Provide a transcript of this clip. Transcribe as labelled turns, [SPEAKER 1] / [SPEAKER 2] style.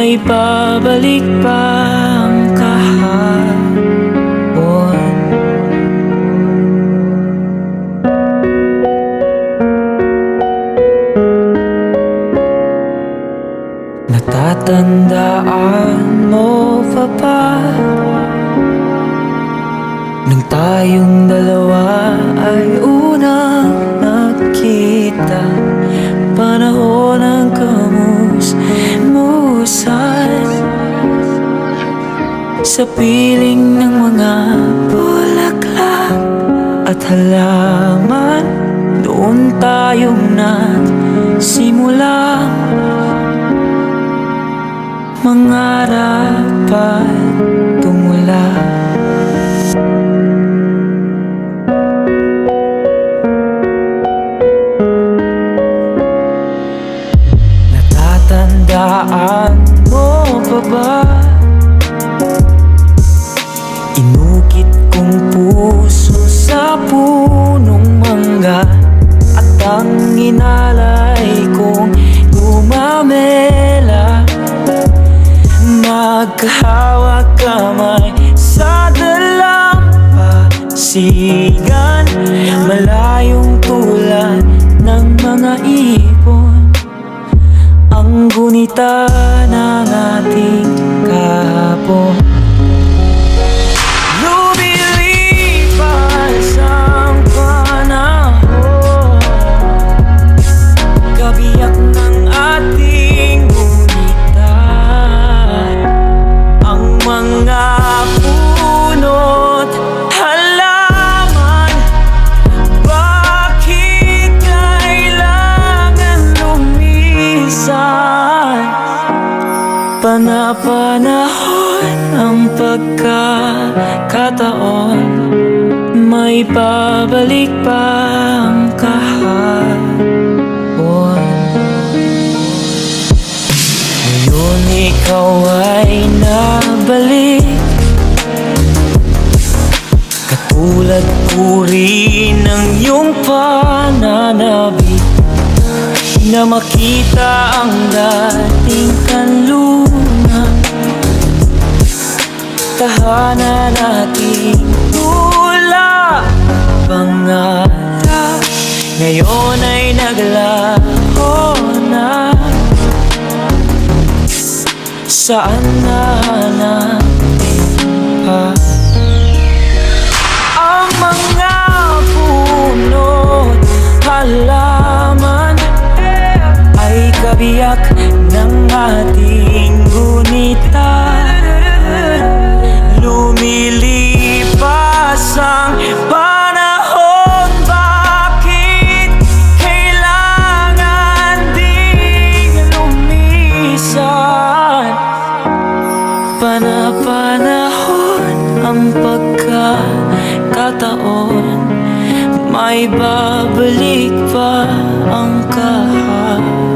[SPEAKER 1] may babalik pa ang kahapon. Natatandaan mo pa ba nang tayong dalawa ay unang nakita? Panahon ng kamus-musan sa piling ng mga bulaklak at halaman. Doon tayong nagsimula mangarap at tumula. Natatandaan mo pa ba? Inukit kong puso sa punong mangga at ang inalay kong gumamela. Magkahawak kamay sa dalampasigan, malayong tulad ng mga ibon, ang gunita ng ating kahapon. Lumilipas ang panahon, kabiyak ng ating gunita, ang mga puno't halaman. Bakit kailangan lumisan? Panapanahon ang pagkakataon, may babalik pa ang kahapon. Ngayon ikaw ay nabalik, katulad uri ng iyong pananabik, na makita ang dating kanlungan, tahanan nating tula pangarap. Ngayon ay naglaho na, saan na natin pa ang mga puno't halaman ay kabiyak ng ating gunita. Lumilipas ang panahon, bakit kailangan ding lumisan? Panapanahon ang pagkakataon, may babalik pa ang kahapon.